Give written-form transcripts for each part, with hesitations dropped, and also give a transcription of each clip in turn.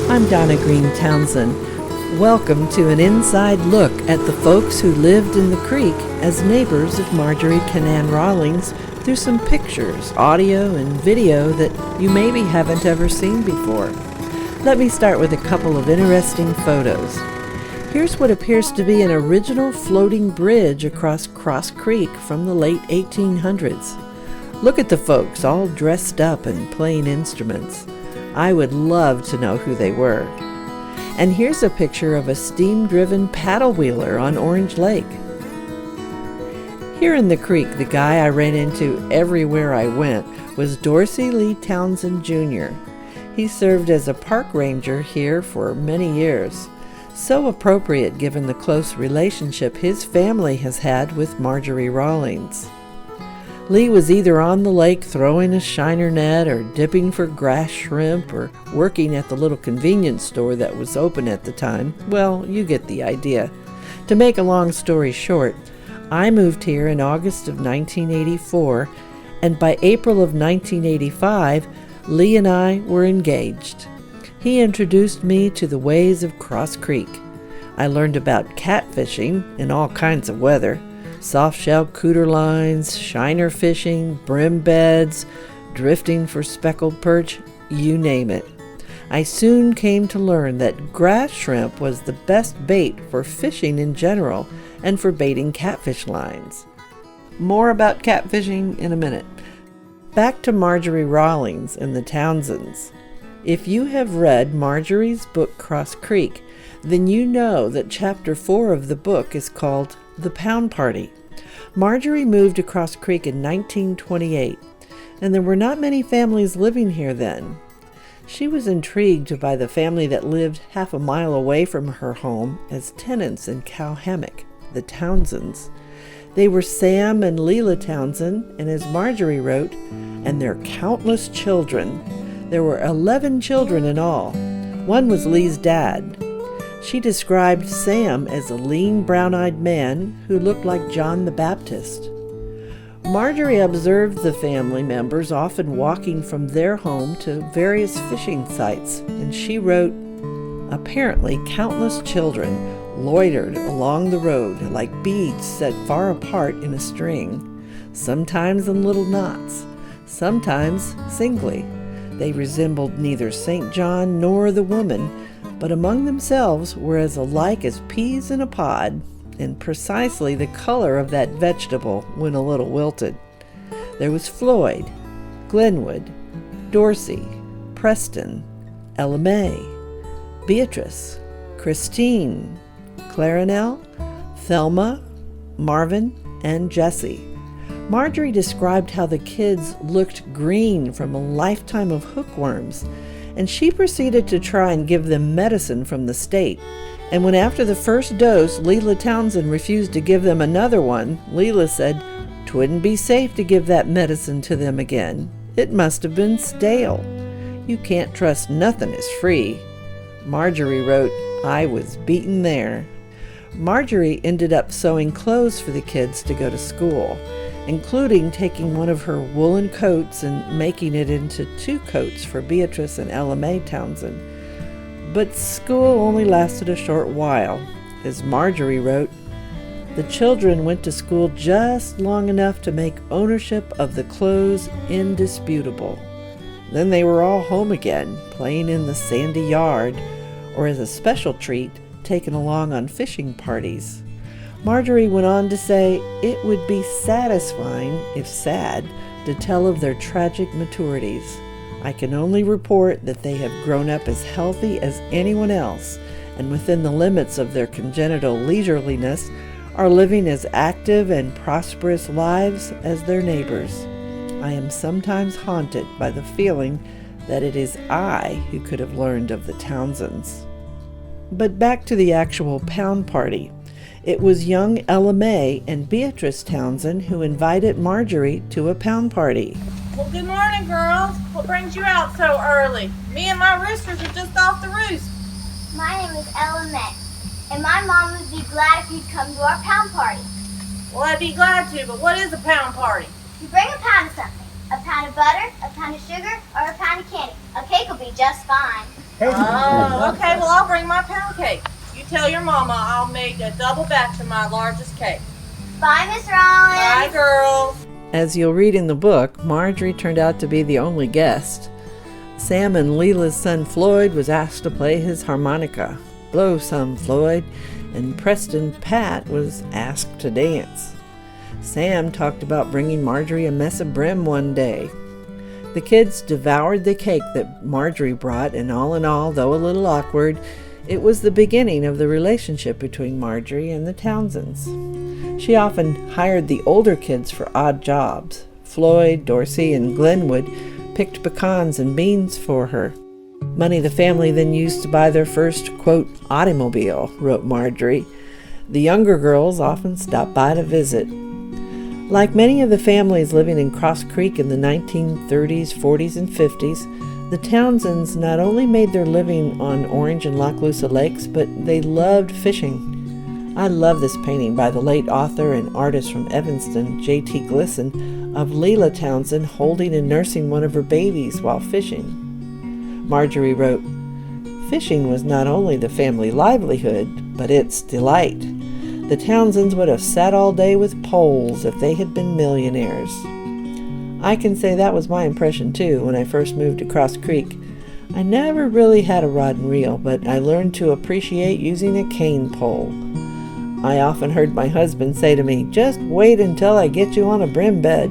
I'm Donna Green-Townsend. Welcome to an inside look at the folks who lived in the creek as neighbors of Marjorie Kinnan Rawlings through some pictures, audio, and video that you maybe haven't ever seen before. Let me start with a couple of interesting photos. Here's what appears to be an original floating bridge across Cross Creek from the late 1800s. Look at the folks all dressed up and playing instruments. I would love to know who they were. And here's a picture of a steam-driven paddle wheeler on Orange Lake. Here in the creek, the guy I ran into everywhere I went was Dorsey Lee Townsend Jr. He served as a park ranger here for many years. So appropriate given the close relationship his family has had with Marjorie Rawlings. Lee was either on the lake throwing a shiner net or dipping for grass shrimp or working at the little convenience store that was open at the time. Well, you get the idea. To make a long story short, I moved here in August of 1984, and by April of 1985, Lee and I were engaged. He introduced me to the ways of Cross Creek. I learned about catfishing in all kinds of weather. Soft-shell cooter lines, shiner fishing, brim beds, drifting for speckled perch, you name it. I soon came to learn that grass shrimp was the best bait for fishing in general and for baiting catfish lines. More about catfishing in a minute. Back to Marjorie Rawlings and the Townsends. If you have read Marjorie's book Cross Creek, then you know that chapter 4 of the book is called The Pound Party. Marjorie moved across creek in 1928, and there were not many families living here then. She was intrigued by the family that lived half a mile away from her home as tenants in Cow Hammock, the Townsends. They were Sam and Leila Townsend, and as Marjorie wrote, and their countless children. There were 11 children in all. One was Lee's dad. She described Sam as a lean, brown-eyed man who looked like John the Baptist. Marjorie observed the family members often walking from their home to various fishing sites, and she wrote, apparently countless children loitered along the road like beads set far apart in a string, sometimes in little knots, sometimes singly. They resembled neither St. John nor the woman, but among themselves were as alike as peas in a pod, and precisely the color of that vegetable when a little wilted. There was Floyd, Glenwood, Dorsey, Preston, Ella May, Beatrice, Christine, Clarinel, Thelma, Marvin, and Jessie. Marjorie described how the kids looked green from a lifetime of hookworms, and she proceeded to try and give them medicine from the state. And when after the first dose, Leila Townsend refused to give them another one, Leila said, "'Twouldn't be safe to give that medicine to them again. It must have been stale. You can't trust nothing is free." Marjorie wrote, "I was beaten there." Marjorie ended up sewing clothes for the kids to go to school, including taking one of her woolen coats and making it into 2 coats for Beatrice and Ella May Townsend. But school only lasted a short while. As Marjorie wrote, the children went to school just long enough to make ownership of the clothes indisputable. Then they were all home again, playing in the sandy yard, or as a special treat, taken along on fishing parties. Marjorie went on to say, it would be satisfying, if sad, to tell of their tragic maturities. I can only report that they have grown up as healthy as anyone else, and within the limits of their congenital leisureliness, are living as active and prosperous lives as their neighbors. I am sometimes haunted by the feeling that it is I who could have learned of the Townsends. But back to the actual pound party. It was young Ella May and Beatrice Townsend who invited Marjorie to a pound party. Well, good morning, girls. What brings you out so early? Me and my roosters are just off the roost. My name is Ella May, and my mom would be glad if you'd come to our pound party. Well, I'd be glad to, but what is a pound party? You bring a pound of something. A pound of butter, a pound of sugar, or a pound of candy. A cake will be just fine. Oh, okay. Well, I'll bring my pound cake. You tell your mama I'll make a double batch of my largest cake. Bye, Miss Rawlings. Bye, girls. As you'll read in the book, Marjorie turned out to be the only guest. Sam and Leela's son Floyd was asked to play his harmonica. Blow some, Floyd. And Preston Pat was asked to dance. Sam talked about bringing Marjorie a mess of brim one day. The kids devoured the cake that Marjorie brought, and all in all, though a little awkward, it was the beginning of the relationship between Marjorie and the Townsends. She often hired the older kids for odd jobs. Floyd, Dorsey, and Glenwood picked pecans and beans for her. Money the family then used to buy their first, quote, automobile, wrote Marjorie. The younger girls often stopped by to visit. Like many of the families living in Cross Creek in the 1930s, 40s, and 50s, the Townsends not only made their living on Orange and Lochloosa Lakes, but they loved fishing. I love this painting by the late author and artist from Evinston, J.T. Glisson, of Leela Townsend holding and nursing one of her babies while fishing. Marjorie wrote, "Fishing was not only the family livelihood, but its delight. The Townsends would have sat all day with poles if they had been millionaires." I can say that was my impression too when I first moved across creek. I never really had a rod and reel, but I learned to appreciate using a cane pole. I often heard my husband say to me, "Just wait until I get you on a brim bed,"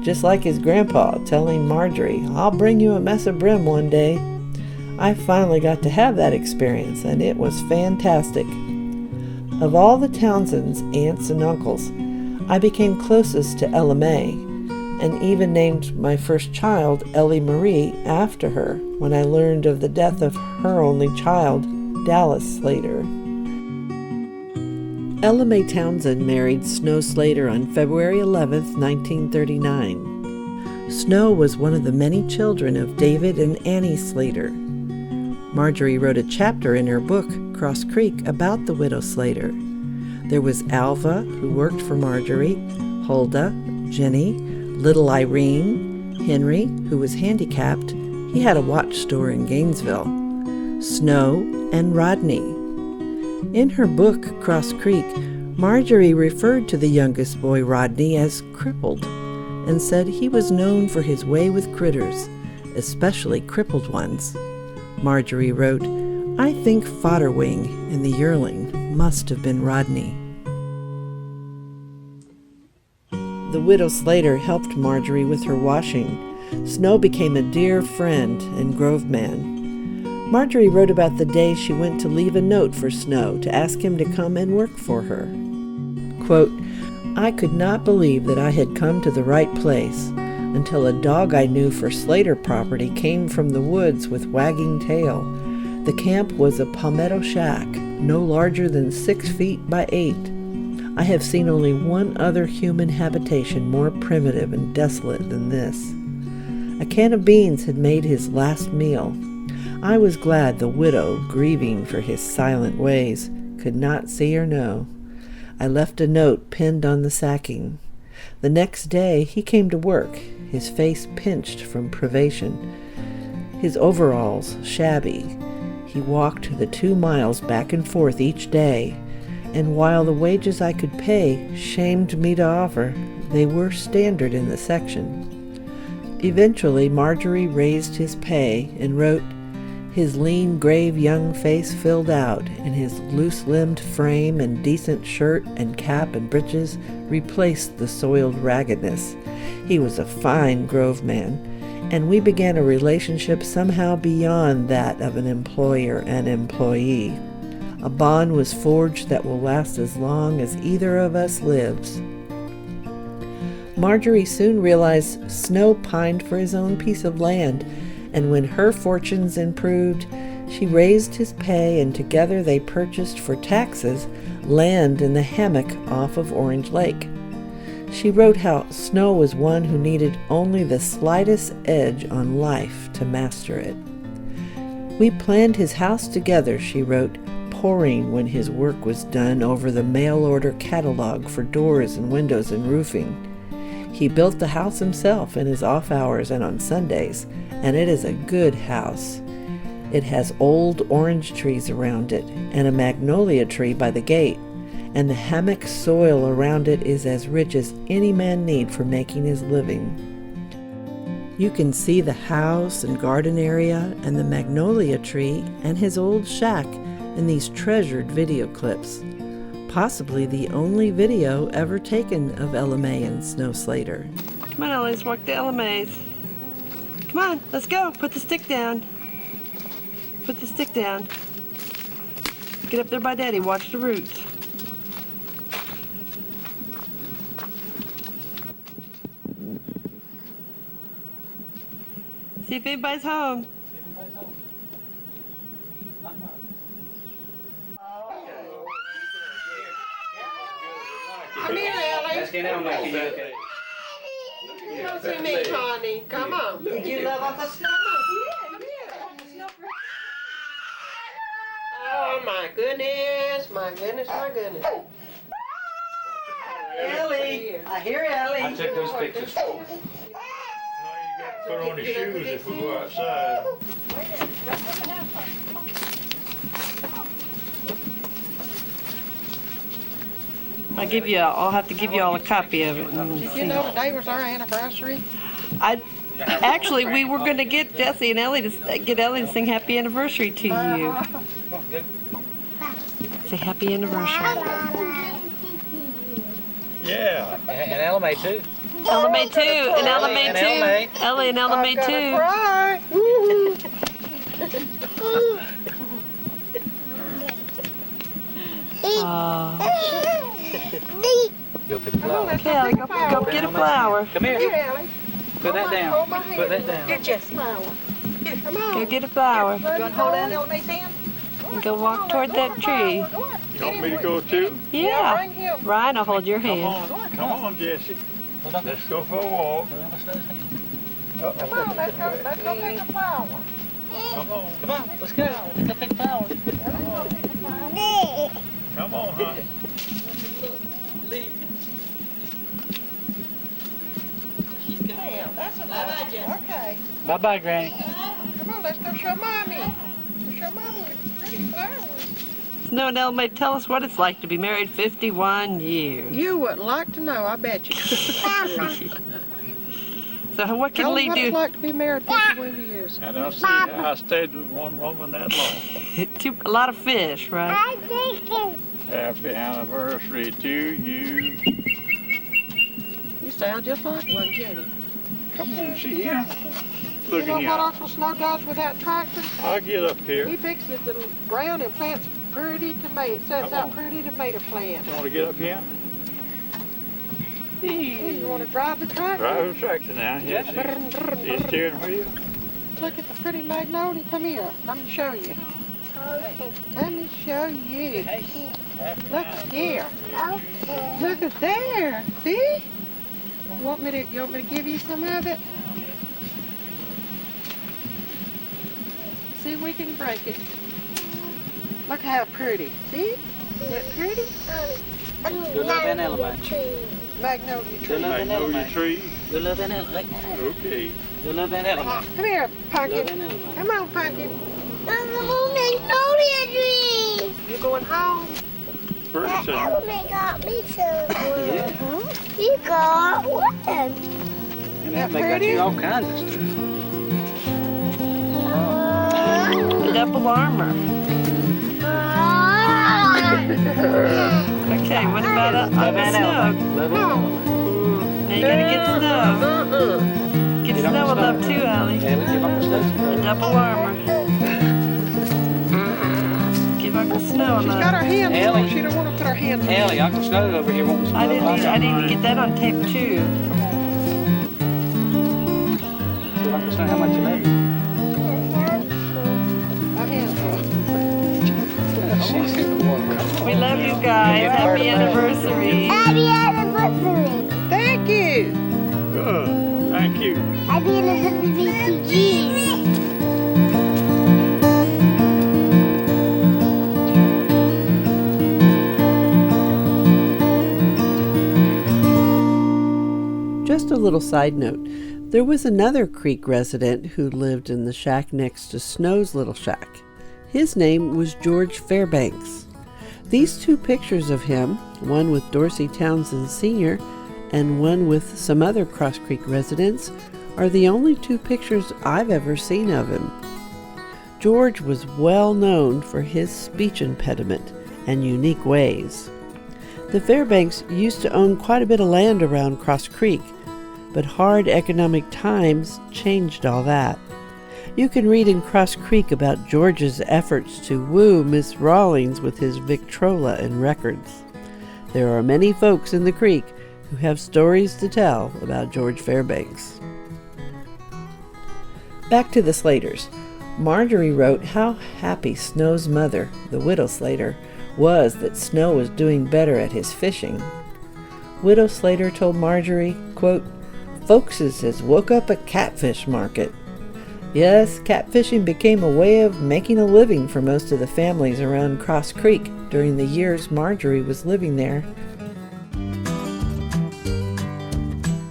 just like his grandpa telling Marjorie, "I'll bring you a mess of brim one day." I finally got to have that experience, and it was fantastic. Of all the Townsends, aunts and uncles, I became closest to Ella May, and even named my first child, Ellie Marie, after her when I learned of the death of her only child, Dallas Slater. Ella May Townsend married Snow Slater on February 11, 1939. Snow was one of the many children of David and Annie Slater. Marjorie wrote a chapter in her book, Cross Creek, about the widow Slater. There was Alva, who worked for Marjorie, Huldah, Jenny, little Irene, Henry, who was handicapped. He had a watch store in Gainesville. Snow, and Rodney. In her book, Cross Creek, Marjorie referred to the youngest boy, Rodney, as crippled, and said he was known for his way with critters, especially crippled ones. Marjorie wrote, "I think Fodderwing and the Yearling must have been Rodney." The widow Slater helped Marjorie with her washing. Snow became a dear friend and grove man. Marjorie wrote about the day she went to leave a note for Snow to ask him to come and work for her. Quote, "I could not believe that I had come to the right place until a dog I knew for Slater property came from the woods with wagging tail. The camp was a palmetto shack, no larger than 6 feet by 8. I have seen only one other human habitation more primitive and desolate than this. A can of beans had made his last meal. I was glad the widow, grieving for his silent ways, could not see or know. I left a note pinned on the sacking. The next day he came to work, his face pinched from privation, his overalls shabby. He walked the 2 miles back and forth each day, and while the wages I could pay shamed me to offer, they were standard in the section." Eventually Marjorie raised his pay and wrote, "His lean, grave young face filled out, and his loose-limbed frame and decent shirt and cap and breeches replaced the soiled raggedness. He was a fine grove man, and we began a relationship somehow beyond that of an employer and employee. A bond was forged that will last as long as either of us lives." Marjorie soon realized Snow pined for his own piece of land, and when her fortunes improved, she raised his pay, and together they purchased for taxes land in the hammock off of Orange Lake. She wrote how Snow was one who needed only the slightest edge on life to master it. "We planned his house together," she wrote, poring when his work was done over the mail-order catalog for doors and windows and roofing. "He built the house himself in his off hours and on Sundays, and it is a good house. It has old orange trees around it and a magnolia tree by the gate, and the hammock soil around it is as rich as any man need for making his living. You can see the house and garden area and the magnolia tree and his old shack in these treasured video clips, possibly the only video ever taken of Ella May and Snow Slater. Come on, Ellie, let's walk to Ella May's. Come on, let's go. Put the stick down. Put the stick down. Get up there by Daddy. Watch the roots. See if anybody's home. Come here, Ellie. Come to me, honey. Come on. Did you love Uncle Snow? Come here. Oh, my goodness. My goodness, my goodness. Ellie. I hear Ellie. I took those pictures for you. Put on your shoes if we go outside. I'll have to give you all a copy of it. Did you know today was our anniversary? Actually, we were going to get Jesse and Ellie to get Ellie to sing happy anniversary to you. Say happy anniversary. Yeah. And Ella May too. Ella May too, and Ella May too. Ellie and Ella May too. Cry. Go pick a flower. Okay, Ellie, go get a flower. Come here. Here, Ellie. Put that down. Hold my hand. Put that down. Here, Jesse. Flower. Here, come on. Go get a flower. You want to hold down Ella May's hand? And go walk toward that tree. You want me to go too? Yeah. Bring him. Ryan will hold your Come hand. on, come on, Jesse. Let's go for a walk. Come on, let's go pick a flower. Come on. Come on, let's go. Let's go pick flowers. Come on, honey. Damn, that's enough. Okay. Bye-bye, Granny. Come on, let's go show Mommy. Show Mommy your pretty flowers. Snow and Ella May, tell us what it's like to be married 51 years. You wouldn't like to know, I bet you. So what can Tell Lee them what do? it's like to be married 51 years. I don't see how I stayed with one woman that long. A lot of fish, right? Happy anniversary to you. You sound just like one, Jenny. Come on, see here. Look You know at what here. Uncle Snow does with that tractor? I'll get up here. He fixes the ground and plants pretty tomato, sets Come out on. pretty tomato plants. You want to get up here? Hey, you want to drive the tractor? Drive the tractor now. Yes, see the steering wheel? Look at the pretty magnolia. Come here. Let me show you. Let me show you. Look here. Look at there. See? You want me to give you some of it? See if we can break it. Look how pretty. See? Isn't that pretty? Good love and Ella May. Magnolia Good tree. love and Ella Magnolia May. tree. Good love and Ella May. Okay. Good love and Ella May. Come here, Good love Pumpkin. and Ella May. Come on, Pumpkin. Magnolia tree. You going home? Pretty soon. Ellie got me some. Yeah. You got one. And Ella May got you all kinds of stuff. Double armor. Okay, what about Uncle Love and Ella Snow? May. Love and Ella May. Now you gotta get Snow. Get Get Snow a Uncle love Snow. too, Ellie. Ellie, give Uncle Snow some The love. double armor. Give Uncle Snow a She's got her love. hands Ellie. on. She don't want to put her hands on. Ellie, Uncle Snow over here wanting some I love. need to get that on tape too. Tell Uncle Snow how much you love him. Her hands on. She's in the water. Come on. We love you guys. Happy anniversary. Happy anniversary. Thank you. Good. Thank you. Happy anniversary to you. Just a little side note. There was another creek resident who lived in the shack next to Snow's little shack. His name was George Fairbanks. These two pictures of him, one with Dorsey Townsend Sr. and one with some other Cross Creek residents, are the only two pictures I've ever seen of him. George was well known for his speech impediment and unique ways. The Fairbanks used to own quite a bit of land around Cross Creek, but hard economic times changed all that. You can read in Cross Creek about George's efforts to woo Miss Rawlings with his Victrola and records. There are many folks in the creek who have stories to tell about George Fairbanks. Back to the Slaters. Marjorie wrote how happy Snow's mother, the widow Slater, was that Snow was doing better at his fishing. Widow Slater told Marjorie, quote, "Folkses has woke up a catfish market." Yes, catfishing became a way of making a living for most of the families around Cross Creek during the years Marjorie was living there.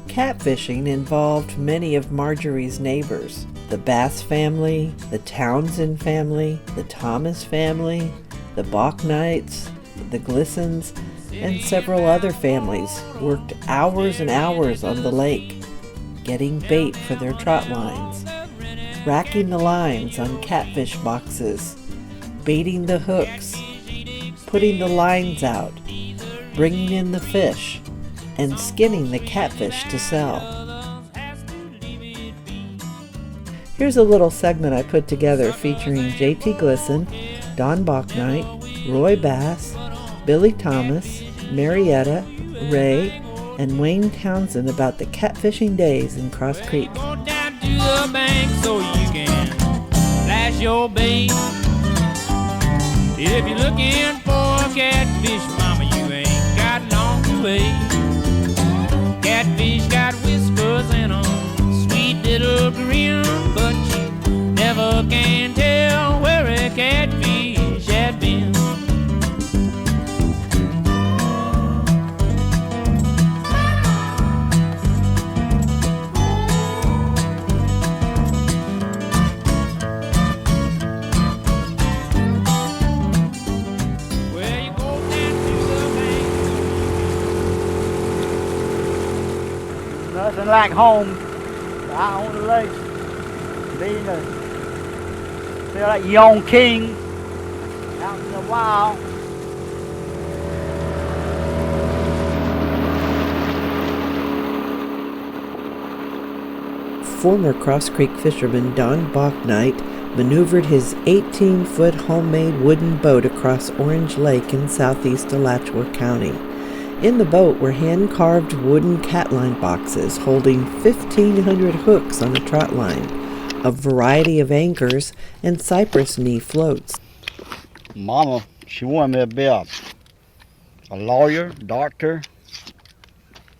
Catfishing involved many of Marjorie's neighbors. The Bass family, the Townsend family, the Thomas family, the Bachknights, the Glissons, and several other families worked hours and hours on the lake, getting bait for their trot lines, racking the lines on catfish boxes, baiting the hooks, putting the lines out, bringing in the fish, and skinning the catfish to sell. Here's a little segment I put together featuring J.T. Glisson, Don Bachknight, Roy Bass, Billy Thomas, Marietta, Ray, and Wayne Townsend about the catfishing days in Cross Creek. Go down to the bank so you can flash your bait. If you're looking for a catfish, mama, you ain't got long to wait. Catfish got whiskers and a sweet little grin, but you never can tell where a catfish has been. Nothing like home, out on the lake, being feel like young king out in the wild. Former Cross Creek fisherman Don Bachknight maneuvered his 18-foot homemade wooden boat across Orange Lake in southeast Alachua County. In the boat were hand-carved wooden catline boxes holding 1,500 hooks on a trot line, a variety of anchors, and cypress knee floats. Mama, she wanted me to be a lawyer, doctor.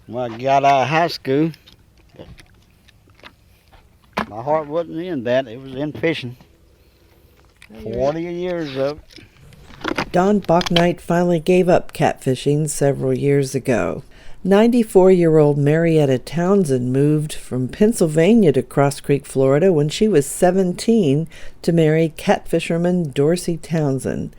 When I got out of high school, my heart wasn't in that. It was in fishing. 40 years of it. Don Bachknight finally gave up catfishing several years ago. 94-year-old Marietta Townsend moved from Pennsylvania to Cross Creek, Florida when she was 17 to marry catfisherman Dorsey Townsend.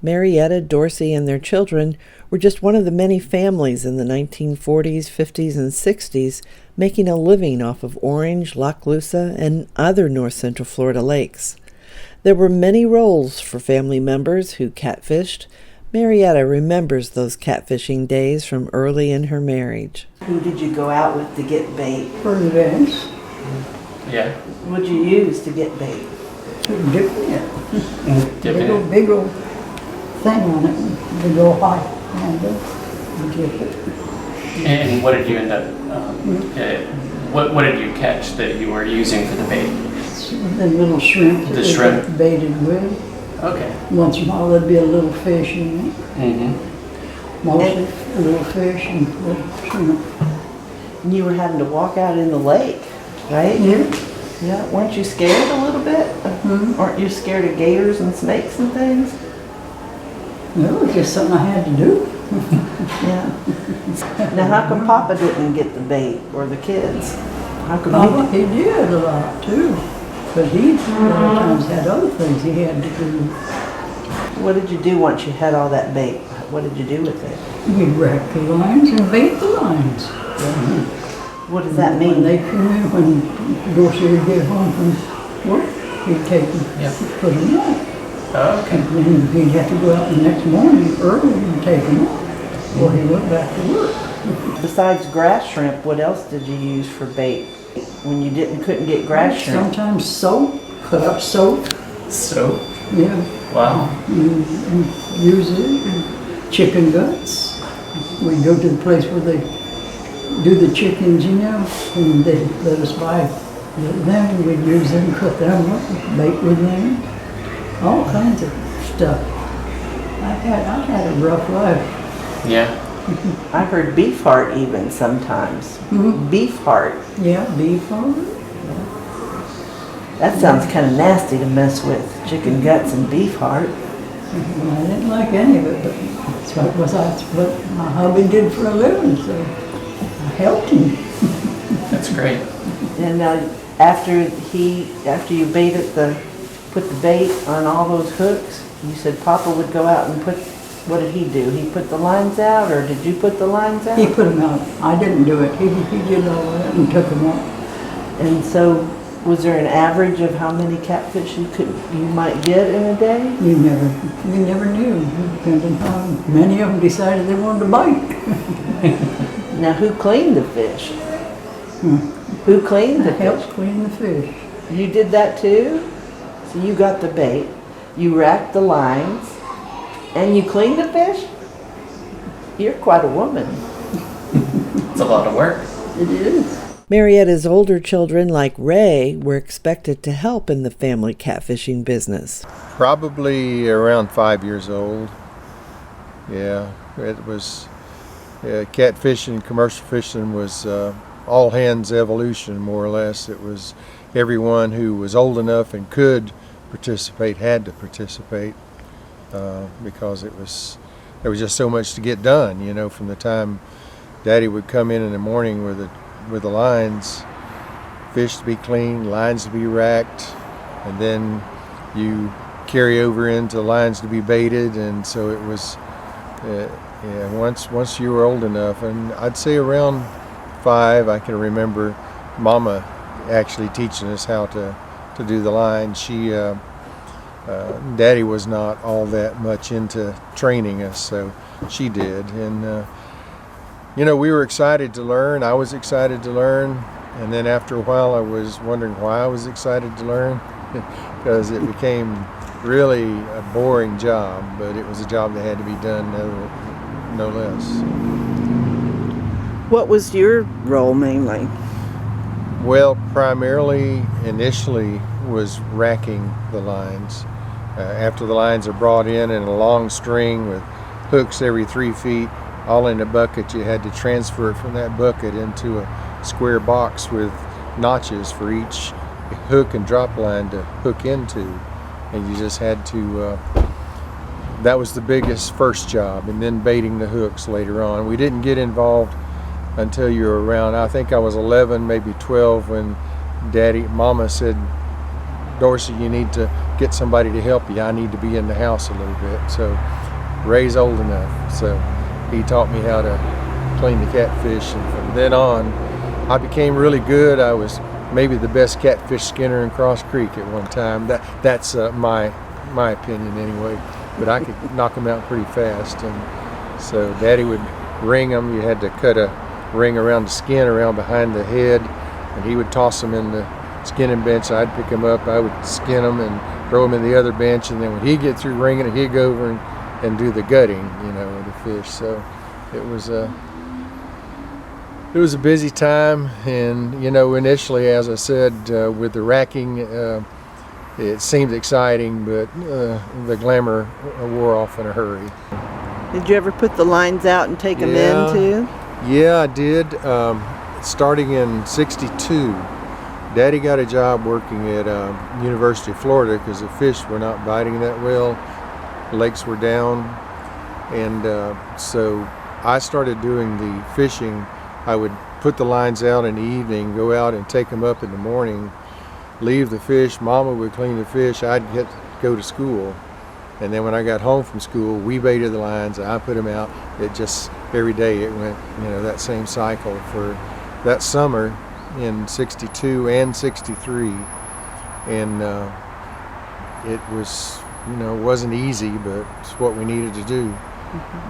Marietta, Dorsey, and their children were just one of the many families in the 1940s, 50s, and 60s making a living off of Orange, Lochloosa, and other north central Florida lakes. There were many roles for family members who catfished. Marietta remembers those catfishing days from early in her marriage. Who did you go out with to get bait? Fairbanks. Yeah. What did you use to get bait? Dip it. Big old thing on it. Big old high handle. And dip it. And what did you end up, what did you catch that you were using for the bait? The little shrimp that The shrimp? they baited with. Okay. Once in a while there'd be a little fish in it. Mm-hmm. Mostly a little fish and little shrimp. And you were having to walk out in the lake, right? Yeah. Yeah. Weren't you scared a little bit? Mm-hmm. Aren't you scared of gators and snakes and things? No, it's just something I had to do. Yeah. Now how come Papa didn't get the bait or the kids? How come Oh, he did a lot too, but he a lot of times had other things he had to do. What did you do once you had all that bait? What did you do with it? We'd rack the lines and bait the lines. What does that When mean? they come in, when Dorsey would get home from work, he'd take them, Yep. put them out. Oh, okay. And then he'd have to go out the next morning early and take them out before he went back to work. Besides grass shrimp, what else did you use for bait when you couldn't get grass shrimp? Sometimes soap, cut up soap, So, yeah. wow. And use it, and chicken guts. We'd go to the place where they do the chickens, you know, and they'd let us buy them. We'd use them, cut them up, bake with them, all kinds of stuff. I had a rough life. Yeah. I heard beef heart even sometimes. Beef heart. Yeah, beef on it. That sounds kind of nasty to mess with. Chicken guts and beef heart. I didn't like any of it, but that's what my hubby did for a living, so I helped him. That's great. And after you put the bait on all those hooks, you said Papa would go out and what did he do? He put the lines out, or did you put the lines out? He put them out. I didn't do it. He did all that and took them out. And so, was there an average of how many catfish you might get in a day? You never knew. It depended on how many of them decided they wanted to bite. Now, who cleaned the fish? Who cleaned the I helped fish? clean the fish. You did that too? So you got the bait, you racked the lines, and you cleaned the fish? You're quite a woman. It's a lot of work. It is. Marietta's older children, like Ray, were expected to help in the family catfishing business. Probably around 5 years old. Yeah, it was catfishing, commercial fishing was all hands evolution, more or less. It was everyone who was old enough and could participate had to participate because there was just so much to get done. You know, from the time Daddy would come in the morning with the lines, fish to be cleaned, lines to be racked, and then you carry over into lines to be baited, and so it was once you were old enough, and I'd say around 5 I can remember Mama actually teaching us how to do the line. Daddy was not all that much into training us, so she did, and you know, we were excited to learn. I was excited to learn, and then after a while I was wondering why I was excited to learn because it became really a boring job, but it was a job that had to be done no less. What was your role mainly? Well, primarily initially was racking the lines. After the lines are brought in a long string with hooks every 3 feet, all in a bucket, you had to transfer it from that bucket into a square box with notches for each hook and drop line to hook into, and you just had to that was the biggest first job, and then baiting the hooks later on. We didn't get involved until you were around, I think I was 11, maybe 12, when Mama said, Dorsey, you need to get somebody to help you. I need to be in the house a little bit. So Ray's old enough, so he taught me how to clean the catfish, and from then on I became really good. I was maybe the best catfish skinner in Cross Creek at one time. That's my opinion anyway, but I could knock them out pretty fast. And so Daddy would ring them. You had to cut a ring around the skin around behind the head, and he would toss them in the skinning bench. I'd pick them up, I would skin them and throw them in the other bench, and then when he'd get through ringing it, he'd go over and do the gutting, you know, of the fish. So it was a busy time, and you know, initially, as I said, with the racking, it seemed exciting, but the glamour wore off in a hurry. Did you ever put the lines out and take them in too? Yeah, I did. Starting in '62, Daddy got a job working at University of Florida because the fish were not biting that well. The lakes were down, and so I started doing the fishing. I would put the lines out in the evening, go out and take them up in the morning, leave the fish. Mama would clean the fish. I'd get to go to school. And then when I got home from school, we baited the lines. I put them out. It just, every day it went, that same cycle for that summer in 62 and 63. And it was, wasn't easy, but it's what we needed to do.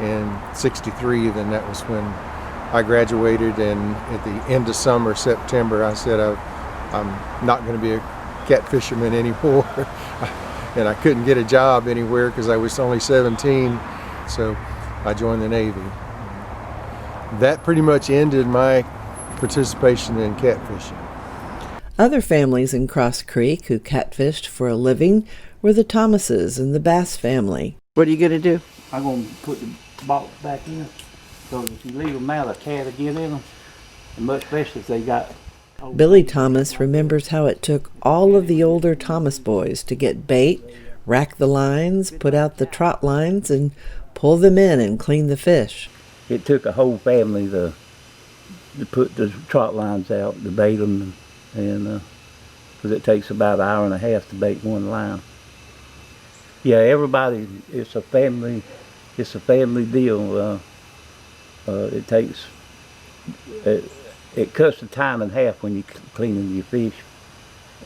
And 63, then that was when I graduated, and at the end of summer, September, I said I'm not going to be a catfisherman anymore. And I couldn't get a job anywhere because I was only 17, so I joined the Navy. That pretty much ended my participation in catfishing. Other families in Cross Creek who catfished for a living were the Thomases and the Bass family. What are you going to do? I'm going to put the box back in, so if you leave them out, a cat will get in them, and much especially if they got... Billy Thomas remembers how it took all of the older Thomas boys to get bait, rack the lines, put out the trot lines, and pull them in and clean the fish. It took a whole family to put the trot lines out, to bait them, and because it takes about an hour and a half to bait one line. Yeah, everybody, it's a family deal. It takes... It cuts the time in half when you're cleaning your fish.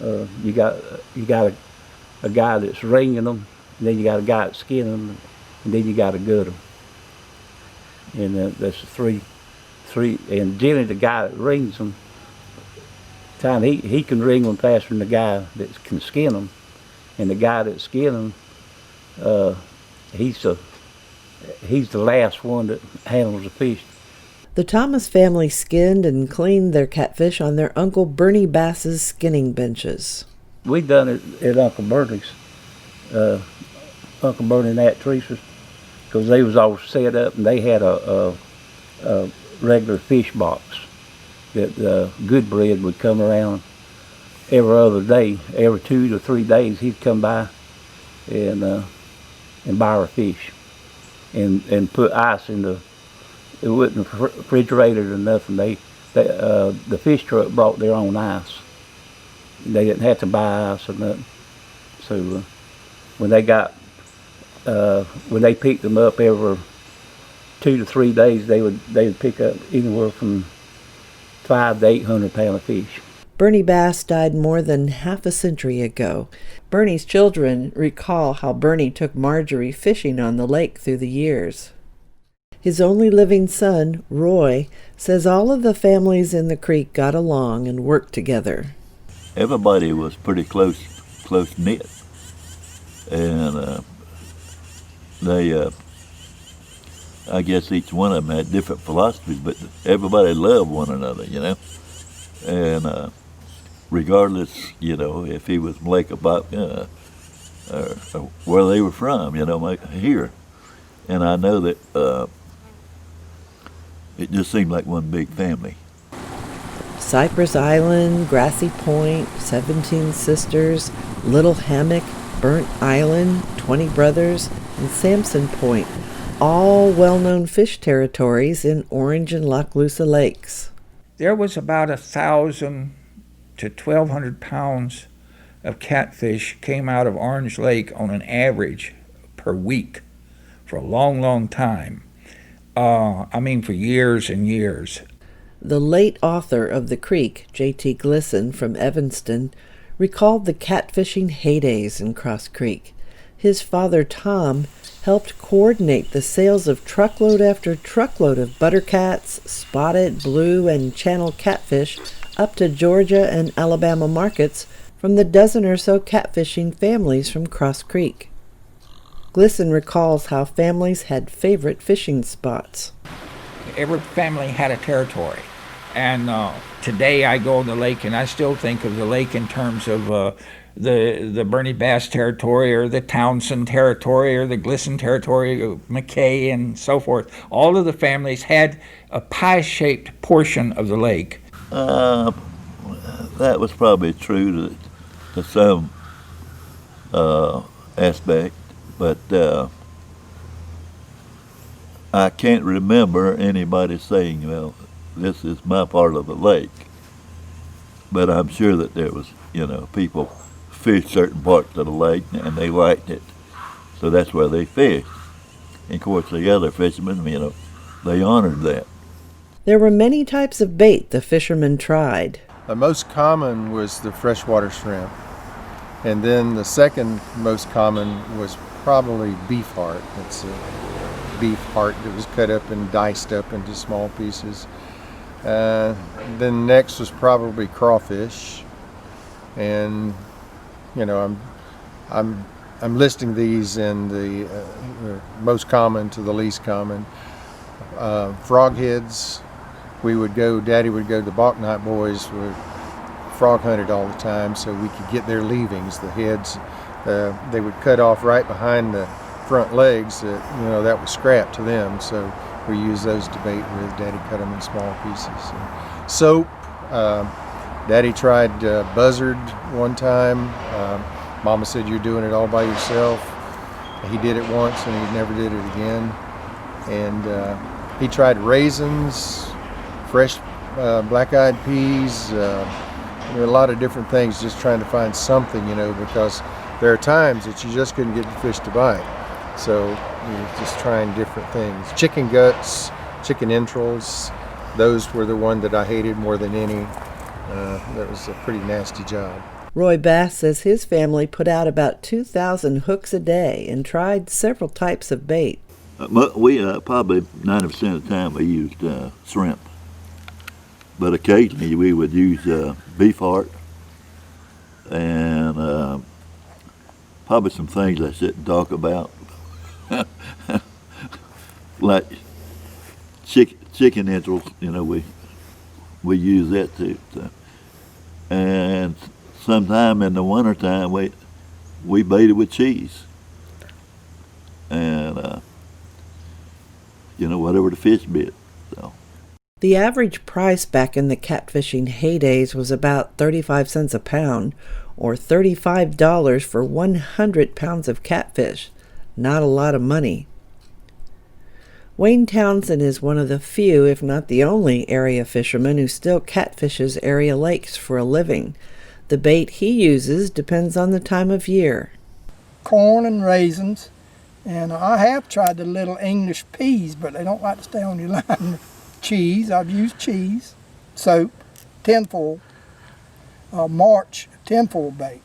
You got a guy that's ringing them, and then you got a guy that's skinning them, and then you got to gut them. And that's three. And generally the guy that rings them, he can ring them faster than the guy that can skin them. And the guy that skin them, he's the last one that handles the fish. The Thomas family skinned and cleaned their catfish on their Uncle Berney Bass's skinning benches. We done it at Uncle Berney's, Uncle Berney and Aunt Teresa's, because they was all set up, and they had a regular fish box that Goodbread would come around every other day, every 2 to 3 days. He'd come by and buy our fish and put ice in the. It wasn't refrigerated or nothing. The fish truck brought their own ice. They didn't have to buy ice or nothing. So when they picked them up every 2 to 3 days, they would pick up anywhere from 500 to 800 pounds of fish. Berney Bass died more than half a century ago. Berney's children recall how Berney took Marjorie fishing on the lake through the years. His only living son, Roy, says all of the families in the creek got along and worked together. Everybody was pretty close-knit. And I guess each one of them had different philosophies, but everybody loved one another, And regardless, if he was Blake about or where they were from, here. And I know that it just seemed like one big family. Cypress Island, Grassy Point, 17 Sisters, Little Hammock, Burnt Island, 20 Brothers, and Sampson Point, all well-known fish territories in Orange and Lochloosa Lakes. There was about 1,000 to 1,200 pounds of catfish came out of Orange Lake on an average per week for a long, long time. For years and years. The late author of The Creek, J.T. Glisson from Evinston, recalled the catfishing heydays in Cross Creek. His father, Tom, helped coordinate the sales of truckload after truckload of buttercats, spotted, blue, and channel catfish up to Georgia and Alabama markets from the dozen or so catfishing families from Cross Creek. Glisson recalls how families had favorite fishing spots. Every family had a territory. And today I go to the lake and I still think of the lake in terms of the Berney Bass territory or the Townsend territory or the Glisson territory, McKay and so forth. All of the families had a pie-shaped portion of the lake. That was probably true to some aspect. But I can't remember anybody saying, this is my part of the lake. But I'm sure that there was, people fished certain parts of the lake and they liked it. So that's where they fished. And of course the other fishermen, they honored that. There were many types of bait the fishermen tried. The most common was the freshwater shrimp. And then the second most common was probably beef heart. It's a beef heart that was cut up and diced up into small pieces. Then next was probably crawfish. And, I'm listing these in the most common to the least common. Frog heads. Daddy would go, the Bach Night boys would frog hunted all the time so we could get their leavings, the heads. They would cut off right behind the front legs that was scrap to them, so we used those to bait with. Daddy cut them in small pieces. And soap. Daddy tried buzzard one time. Mama said, "You're doing it all by yourself." He did it once and he never did it again. And he tried raisins, fresh black-eyed peas, a lot of different things, just trying to find something, because there are times that you just couldn't get the fish to bite. So you're just trying different things. Chicken guts, chicken entrails, those were the one that I hated more than any. That was a pretty nasty job. Roy Bass says his family put out about 2,000 hooks a day and tried several types of bait. We probably 90% of the time we used shrimp, but occasionally we would use beef heart and probably some things I shouldn't talk about, like chicken entrails. We use that too. So. And sometime in the wintertime we baited with cheese and whatever the fish bit. So. The average price back in the catfishing heydays was about 35 cents a pound, or $35 for 100 pounds of catfish. Not a lot of money. Wayne Townsend is one of the few, if not the only, area fisherman who still catfishes area lakes for a living. The bait he uses depends on the time of year. Corn and raisins, and I have tried the little English peas, but they don't like to stay on your line. Cheese, I've used cheese, soap, tinfoil, March tinfoil bait.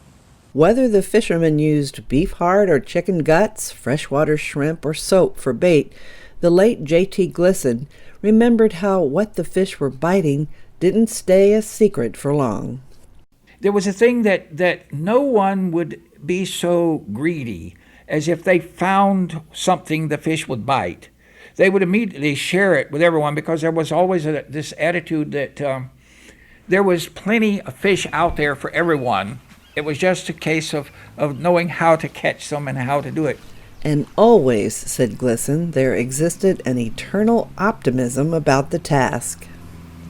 Whether the fishermen used beef heart or chicken guts, freshwater shrimp, or soap for bait, the late J.T. Glisson remembered how what the fish were biting didn't stay a secret for long. There was a thing that no one would be so greedy as if they found something the fish would bite. They would immediately share it with everyone because there was always this attitude that there was plenty of fish out there for everyone. It was just a case of knowing how to catch them and how to do it. And always, said Glisson, there existed an eternal optimism about the task.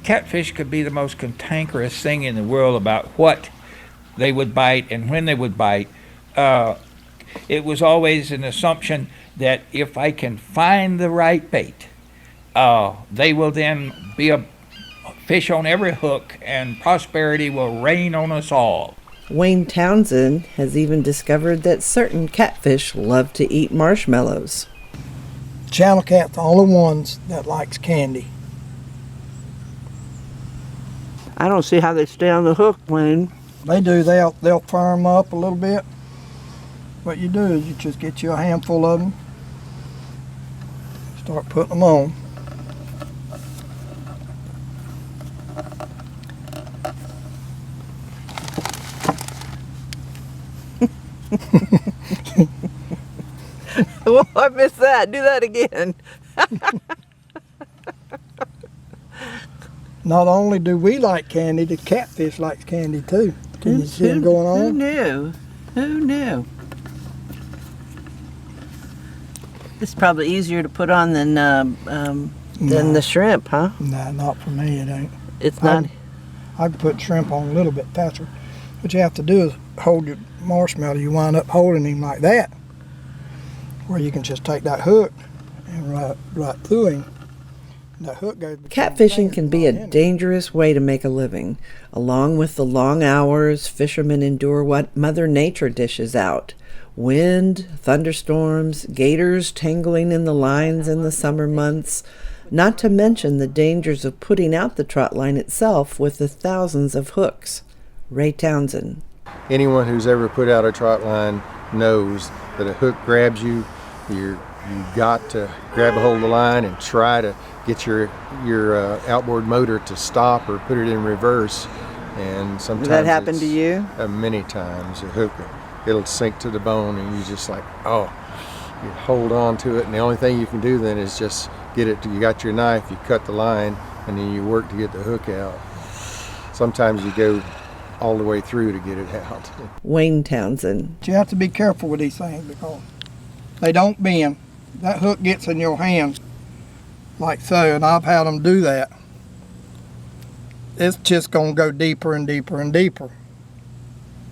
Catfish could be the most cantankerous thing in the world about what they would bite and when they would bite. It was always an assumption that if I can find the right bait, they will then be a fish on every hook and prosperity will reign on us all. Wayne Townsend has even discovered that certain catfish love to eat marshmallows. Channel cat's the only ones that likes candy. I don't see how they stay on the hook, Wayne. They do. They'll firm up a little bit. What you do is you just get you a handful of them, start putting them on. Oh, I missed that. Do that again. Not only do we like candy, the catfish likes candy too. Can you see it going on? Who knew? Who knew? It's probably easier to put on than the shrimp, huh? Nah, not for me. It ain't. It's not. I can put shrimp on a little bit faster. What you have to do is hold your marshmallow. You wind up holding him like that, where you can just take that hook and right through him, The hook goes between Catfishing the can be a fingers. dangerous way to make a living. Along with the long hours, fishermen endure what Mother Nature dishes out. Wind, thunderstorms, gators tangling in the lines in the summer months, not to mention the dangers of putting out the trot line itself with the thousands of hooks. Ray Townsend. Anyone who's ever put out a trot line knows that a hook grabs you. You've got to grab a hold of the line and try to get your outboard motor to stop or put it in reverse. And sometimes That happened to you? Many times. A hook, it'll sink to the bone, and you just like, oh, you hold on to it, and the only thing you can do then is just get it. You got your knife, you cut the line, and then you work to get the hook out. Sometimes you go all the way through to get it out. Wayne Townsend. You have to be careful with these things because they don't bend. That hook gets in your hands like so, and I've had them do that. It's just going to go deeper and deeper and deeper.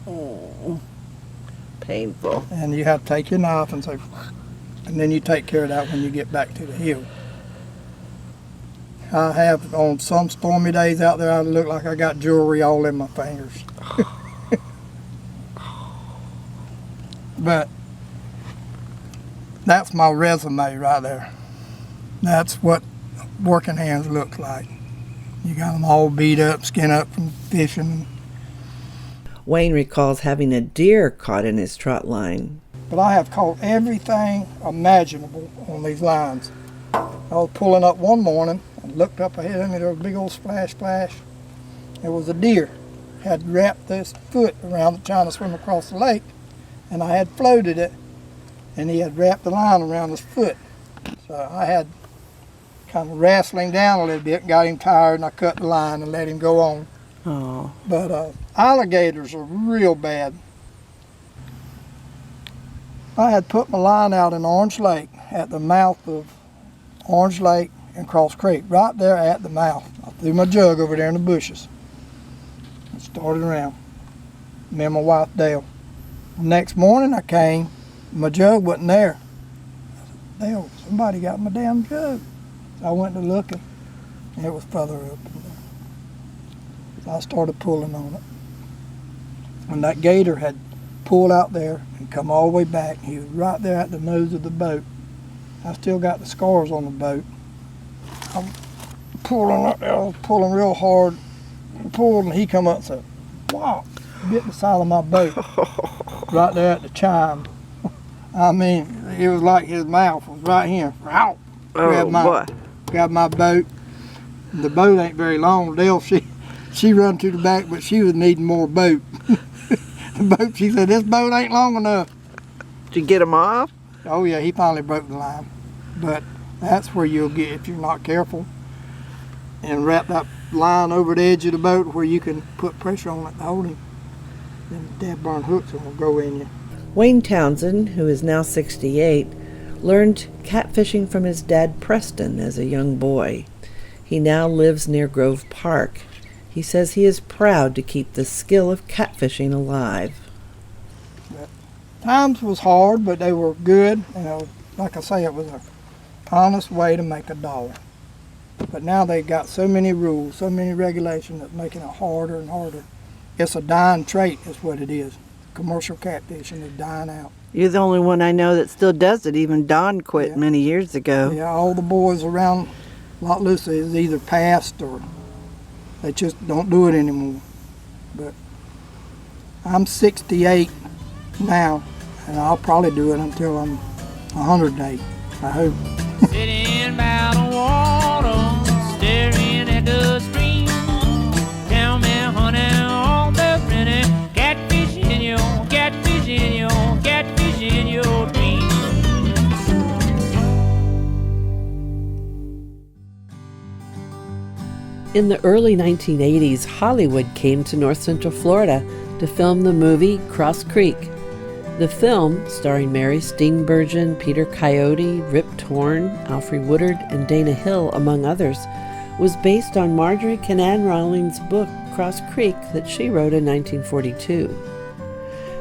Oh, painful. And you have to take your knife and say, and then you take care of that when you get back to the hill. I have, on some stormy days out there, I look like I got jewelry all in my fingers. But that's my resume right there. That's what working hands looks like. You got them all beat up, skin up from fishing. Wayne recalls having a deer caught in his trot line. But I have caught everything imaginable on these lines. I was pulling up one morning and looked up ahead of me, there was a big old splash. It was a deer. Had wrapped this foot around trying to swim across the lake, and I had floated it, and he had wrapped the line around his foot. So I had kind of wrestling down a little bit and got him tired, and I cut the line and let him go on. Oh. But alligators are real bad. I had put my line out in Orange Lake at the mouth of Orange Lake and Cross Creek, right there at the mouth. I threw my jug over there in the bushes and started around. Me and my wife Dale. Next morning I came, my jug wasn't there. I said, Dale, somebody got my damn jug. So I went to looking, and it was further up. So I started pulling on it. And that gator had pulled out there and come all the way back. He was right there at the nose of the boat. I still got the scars on the boat. I'm pulling up there, I was pulling real hard, pulled, and he come up and said, wow, bit the side of my boat, right there at the chime. I mean, it was like his mouth was right here. Ow! Grabbed my boat. The boat ain't very long. Dale, she run to the back, but she was needing more boat. The boat, she said, this boat ain't long enough. Did you get him off? Oh yeah, he finally broke the line. But that's where you'll get, if you're not careful, and wrap that line over the edge of the boat where you can put pressure on it to hold him. Then the dead burn hooks will go in you. Wayne Townsend, who is now 68, learned catfishing from his dad Preston as a young boy. He now lives near Grove Park. He says he is proud to keep the skill of catfishing alive. But times was hard, but they were good. You know, like I say, it was an honest way to make $1. But now they got so many rules, so many regulations that's making it harder and harder. It's a dying trait is what it is. Commercial catfishing is dying out. You're the only one I know that still does it. Even Don quit many years ago. Yeah, all the boys around Lochloosa is either passed or they just don't do it anymore. But I'm 68 now, and I'll probably do it until I'm 108, I hope. Sitting by the water, staring at the stream. Tell me, honey, all the pretty catfish in your dream. In the early 1980s, Hollywood came to North Central Florida to film the movie Cross Creek. The film, starring Mary Steenburgen, Peter Coyote, Rip Torn, Alfred Woodard, and Dana Hill, among others, was based on Marjorie Kinnan Rawlings' book Cross Creek that she wrote in 1942.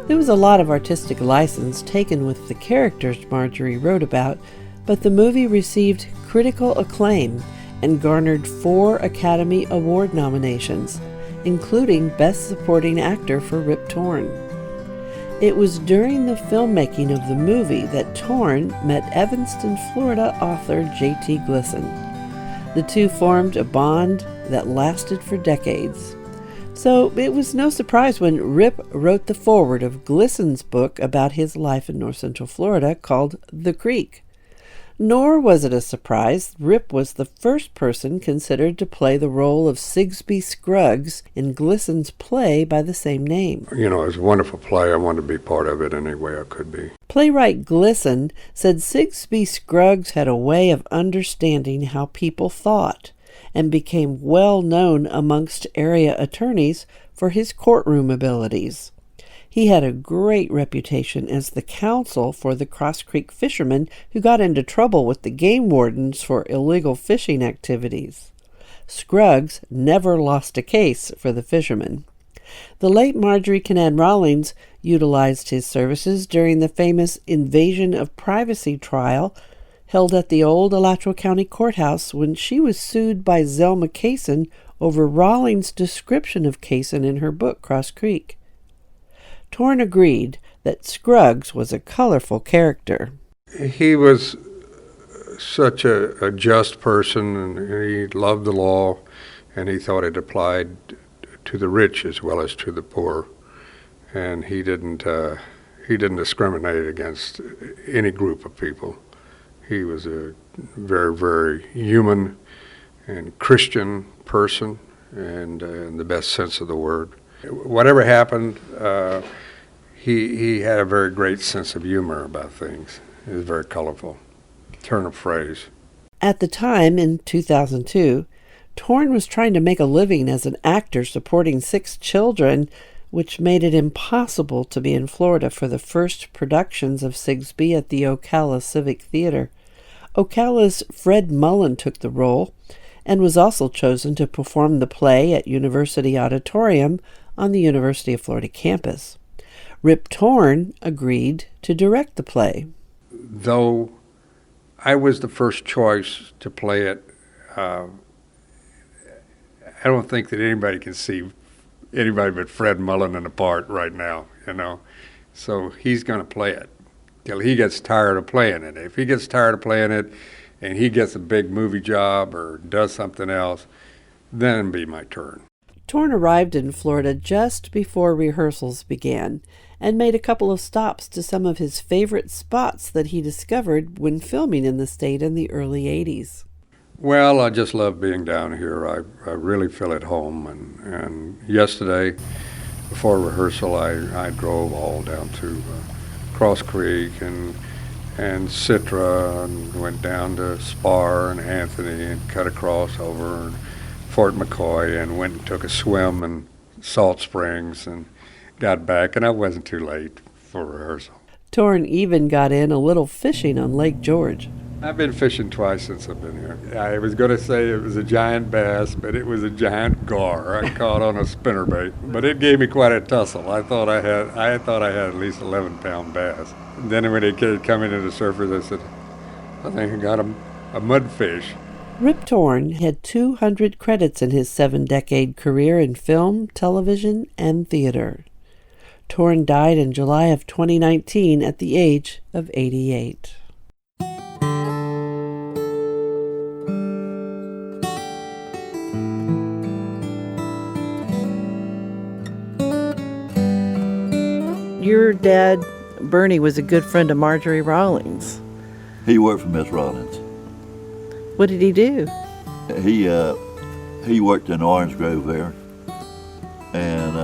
There was a lot of artistic license taken with the characters Marjorie wrote about, but the movie received critical acclaim and garnered 4 Academy Award nominations, including Best Supporting Actor for Rip Torn. It was during the filmmaking of the movie that Torn met Evanston, Florida author J.T. Glisson. The two formed a bond that lasted for decades. So it was no surprise when Rip wrote the foreword of Glisson's book about his life in North Central Florida called The Creek. Nor was it a surprise Rip was the first person considered to play the role of Sigsbee Scruggs in Glisson's play by the same name. You know, it was a wonderful play. I wanted to be part of it any way I could be. Playwright Glisson said Sigsbee Scruggs had a way of understanding how people thought and became well known amongst area attorneys for his courtroom abilities. He had a great reputation as the counsel for the Cross Creek fishermen who got into trouble with the game wardens for illegal fishing activities. Scruggs never lost a case for the fishermen. The late Marjorie Kinnan Rawlings utilized his services during the famous invasion of privacy trial held at the old Alachua County Courthouse when she was sued by Zelma Kaysen over Rawlings' description of Kaysen in her book Cross Creek. Torn agreed that Scruggs was a colorful character. He was such a just person, and he loved the law, and he thought it applied to the rich as well as to the poor. And he didn't discriminate against any group of people. He was a very, very human and Christian person, and in the best sense of the word. Whatever happened, he had a very great sense of humor about things. It was very colorful. Turn of phrase. At the time, in 2002, Torn was trying to make a living as an actor supporting 6 children, which made it impossible to be in Florida for the first productions of Sigsbee at the Ocala Civic Theater. Ocala's Fred Mullen took the role and was also chosen to perform the play at University Auditorium on the University of Florida campus. Rip Torn agreed to direct the play. Though I was the first choice to play it, I don't think that anybody can see anybody but Fred Mullen in the part right now, you know. So he's going to play it till he gets tired of playing it. If he gets tired of playing it and he gets a big movie job or does something else, then it'll be my turn. Torn arrived in Florida just before rehearsals began and made a couple of stops to some of his favorite spots that he discovered when filming in the state in the early 80s. Well, I just love being down here. I really feel at home. And yesterday, before rehearsal, I drove all down to Cross Creek and Citra and went down to Spar and Anthony and cut across over and Fort McCoy and went and took a swim in Salt Springs and got back, and I wasn't too late for rehearsal. Torn even got in a little fishing on Lake George. I've been fishing twice since I've been here. I was going to say it was a giant bass, but it was a giant gar I caught on a spinnerbait. But it gave me quite a tussle. I thought I had at least 11-pound bass. And then when they came into the surface, I said, I think I got a mudfish. Rip Torn had 200 credits in his 7-decade career in film, television, and theater. Torn died in July of 2019 at the age of 88. Your dad, Berney, was a good friend of Marjorie Rawlings. He worked for Miss Rawlings. What did he do? He worked in Orange Grove there, and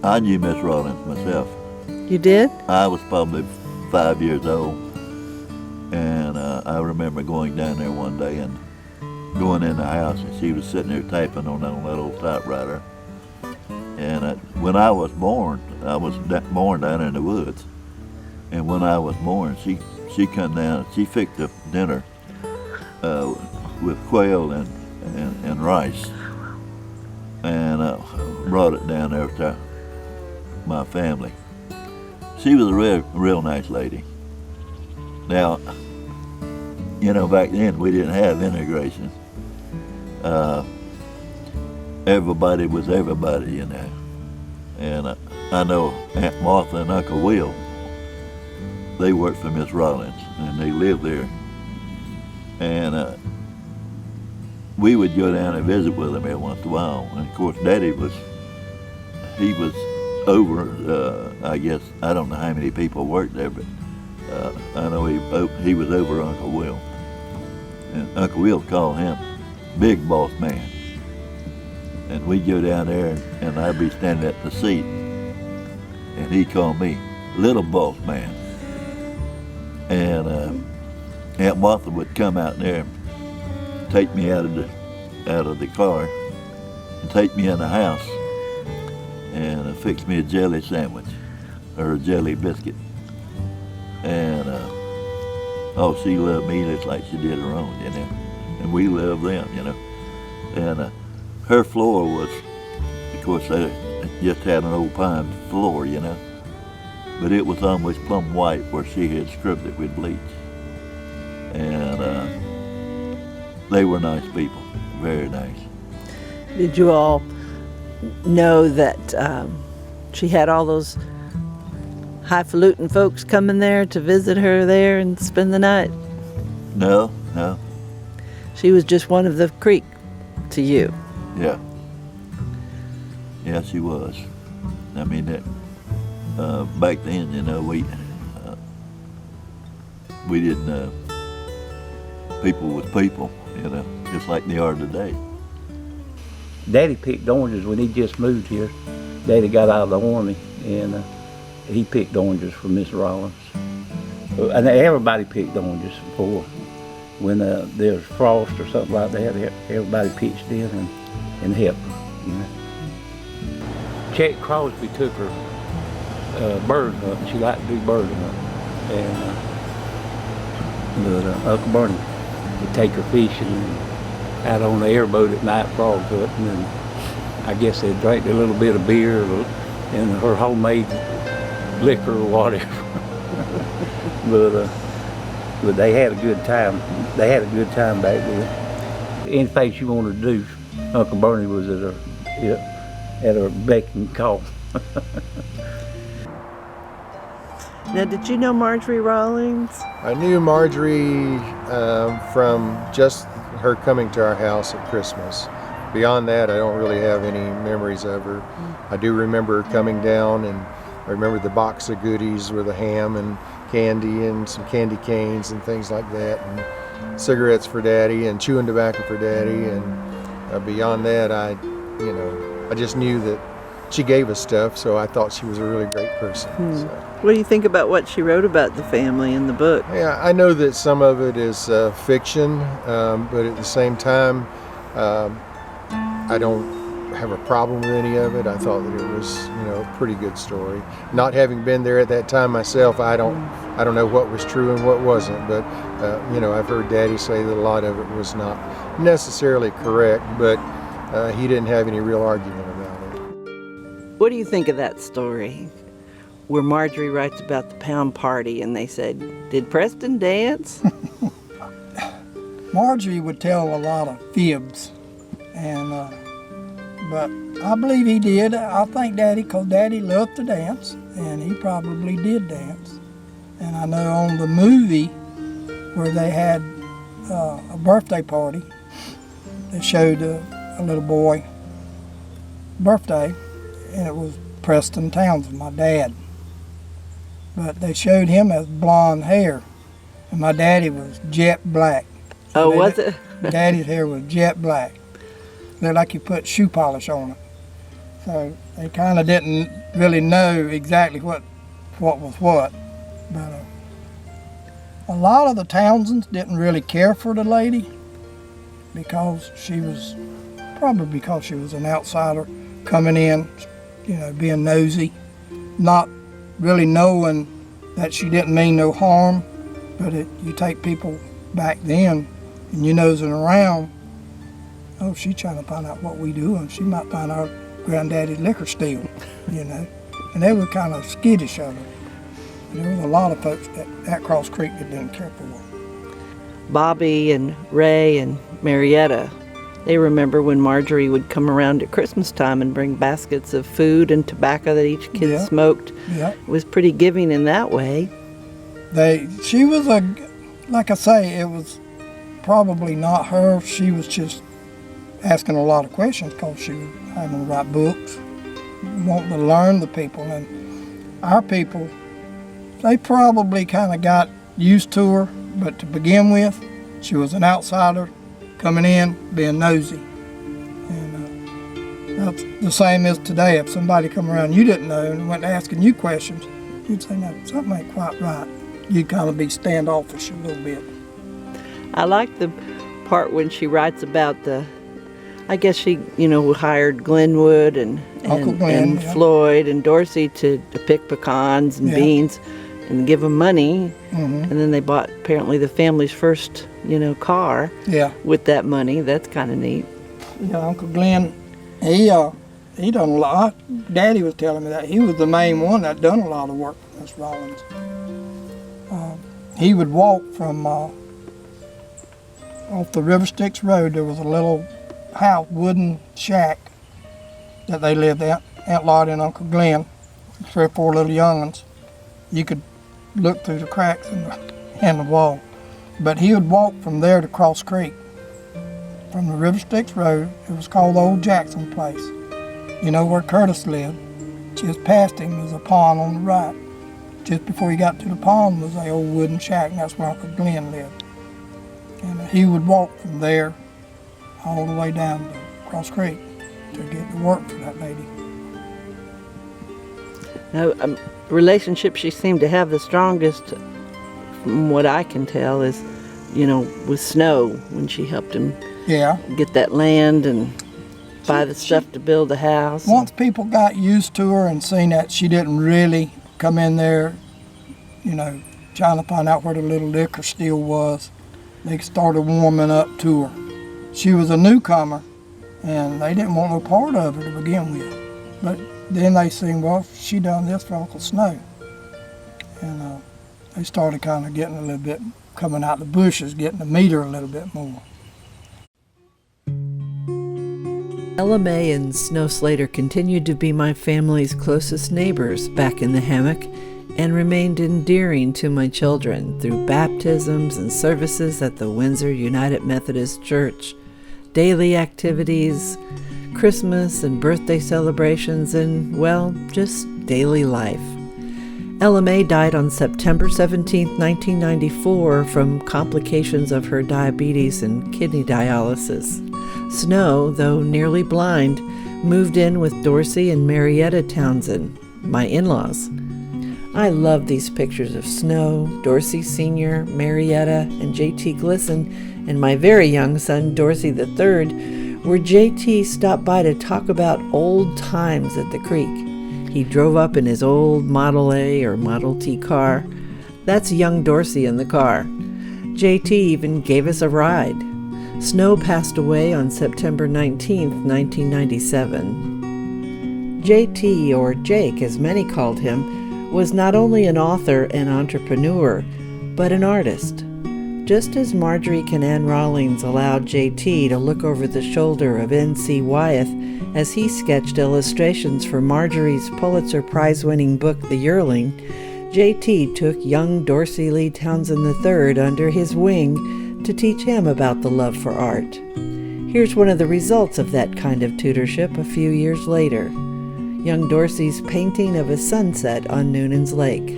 I knew Miss Rawlings myself. You did? I was probably 5 years old, and I remember going down there one day and going in the house, and she was sitting there typing on that old typewriter. And when I was born born down in the woods, and when I was born, she come down, she fixed up dinner with quail and rice, and brought it down there to my family. She was a real nice lady. Now, back then we didn't have integration. Everybody was everybody, And I know Aunt Martha and Uncle Will, they worked for Miss Rawlings, and they lived there. And we would go down and visit with them every once in a while. And of course, Daddy was over, I guess, I don't know how many people worked there, but I know he was over Uncle Will. And Uncle Will called him Big Boss Man. And we'd go down there and I'd be standing at the seat and he'd call me Little Boss Man. And Aunt Martha would come out there and take me out of the car and take me in the house and fix me a jelly sandwich or a jelly biscuit. And oh, she loved me just like she did her own, and we loved them, And her floor was, of course, they just had an old pine floor, but it was almost plumb white where she had scrubbed it with bleach. And they were nice people, very nice. Did you all know that she had all those highfalutin folks coming there to visit her there and spend the night? No. She was just one of the creek to you. Yeah. Yeah, she was. I mean, back then, we didn't, people was people, just like they are today. Daddy picked oranges when he just moved here. Daddy got out of the Army, and he picked oranges for Miss Rawlings. And everybody picked oranges before. When there's frost or something like that, everybody pitched in and helped her, Chet Crosby took her bird hunting. She liked to do bird hunting. And Uncle Berney would take her fishing and out on the airboat at night frog hunting. And I guess they'd drink a little bit of beer and her homemade liquor or whatever. But they had a good time. They had a good time back then. Anything she wanted to do, Uncle Berney was at her beck and call. Now, did you know Marjorie Rawlings? I knew Marjorie from just her coming to our house at Christmas. Beyond that, I don't really have any memories of her. I do remember her coming down, and I remember the box of goodies with a ham and candy and some candy canes and things like that, and cigarettes for Daddy and chewing tobacco for Daddy. And beyond that, I just knew that she gave us stuff, so I thought she was a really great person. So. What do you think about what she wrote about the family in the book? Yeah, I know that some of it is fiction, but at the same time, I don't have a problem with any of it. I thought that it was, a pretty good story. Not having been there at that time myself, I don't know what was true and what wasn't, but I've heard Daddy say that a lot of it was not necessarily correct, but he didn't have any real argument about it. What do you think of that story where Marjorie writes about the pound party and they said, did Preston dance? Marjorie would tell a lot of fibs, but I believe he did. I think because Daddy loved to dance, and he probably did dance. And I know on the movie where they had a birthday party, they showed a little boy birthday, and it was Preston Townsend, my dad. But they showed him as blonde hair, and my daddy was jet black. So was it? Daddy's hair was jet black. Looked like you put shoe polish on it. So they kind of didn't really know exactly what was what. But a lot of the Townsends didn't really care for the lady because she was an outsider coming in, being nosy, not really knowing that she didn't mean no harm. But you take people back then and you nosing around, oh, she's trying to find out what we do, and she might find our granddaddy's liquor steal, And they were kind of skittish of her. And there was a lot of folks at Cross Creek that didn't care for her. Bobby and Ray and Marietta, they remember when Marjorie would come around at Christmas time and bring baskets of food and tobacco that each kid smoked. Yeah. It was pretty giving in that way. She was like I say, it was probably not her. She was just asking a lot of questions because she was having to write books, wanting to learn the people. And our people, they probably kind of got used to her, but to begin with, she was an outsider coming in, being nosy. And that's the same as today. If somebody come around you didn't know and went asking you questions, you'd say, no, something ain't quite right. You'd kind of be standoffish a little bit. I like the part when she writes about I guess she, hired Glenwood and Uncle Glenn, Floyd and Dorsey to pick pecans and beans and give them money. Mm-hmm. And then they bought apparently the family's first, car with that money. That's kind of neat. Uncle Glenn, he done a lot. Daddy was telling me that. He was the main one that done a lot of work for Miss Rawlings. He would walk from off the River Styx Road. There was a little house, wooden shack that they lived at, Aunt Lottie and Uncle Glenn, 3 or 4 little young'uns. You could look through the cracks in the wall. But he would walk from there to Cross Creek. From the River Styx Road, it was called the Old Jackson Place. You know where Curtis lived? Just past him was a pond on the right. Just before you got to the pond was the old wooden shack, and that's where Uncle Glenn lived. And he would walk from there all the way down to Cross Creek to get to work for that lady. Now, relationship she seemed to have the strongest, from what I can tell, is, with Snow, when she helped him get that land and buy the stuff to build the house. Once people got used to her and seen that she didn't really come in there, trying to find out where the little liquor still was, they started warming up to her. She was a newcomer, and they didn't want no part of her to begin with. But then they seen, well, she done this for Uncle Snow. And they started kind of getting a little bit, coming out the bushes, getting to meet her a little bit more. Ella May and Snow Slater continued to be my family's closest neighbors back in the hammock and remained endearing to my children through baptisms and services at the Windsor United Methodist Church, daily activities, Christmas and birthday celebrations, and, well, just daily life. Ella May died on September 17, 1994 from complications of her diabetes and kidney dialysis. Snow, though nearly blind, moved in with Dorsey and Marietta Townsend, my in-laws. I love these pictures of Snow, Dorsey Sr., Marietta, and J.T. Glisson, and my very young son, Dorsey III, where J.T. stopped by to talk about old times at the creek. He drove up in his old Model A or Model T car. That's young Dorsey in the car. J.T. even gave us a ride. Snow passed away on September 19, 1997. J.T., or Jake as many called him, was not only an author and entrepreneur, but an artist. Just as Marjorie Kinnan Rawlings allowed J.T. to look over the shoulder of N.C. Wyeth as he sketched illustrations for Marjorie's Pulitzer Prize-winning book, The Yearling, J.T. took young Dorsey Lee Townsend III under his wing to teach him about the love for art. Here's one of the results of that kind of tutorship a few years later. Young Dorsey's painting of a sunset on Noonan's Lake.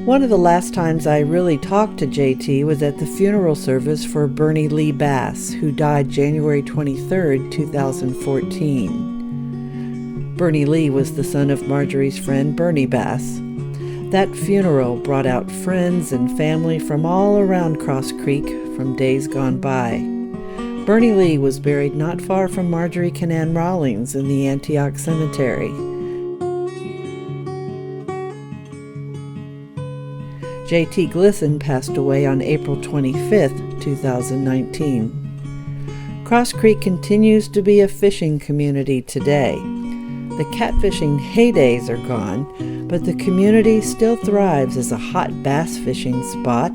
One of the last times I really talked to J.T. was at the funeral service for Berney Bass, who died January 23, 2014. Berney Lee was the son of Marjorie's friend Berney Bass. That funeral brought out friends and family from all around Cross Creek from days gone by. Berney Lee was buried not far from Marjorie Kinnan Rawlings in the Antioch Cemetery. J.T. Glisson passed away on April 25, 2019. Cross Creek continues to be a fishing community today. The catfishing heydays are gone, but the community still thrives as a hot bass fishing spot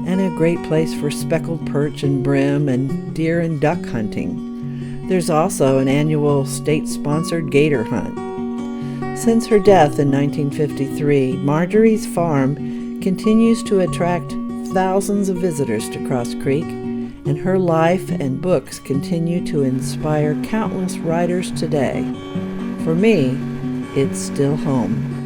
and a great place for speckled perch and brim and deer and duck hunting. There's also an annual state-sponsored gator hunt. Since her death in 1953, Marjorie's farm continues to attract thousands of visitors to Cross Creek, and her life and books continue to inspire countless writers today. For me, it's still home.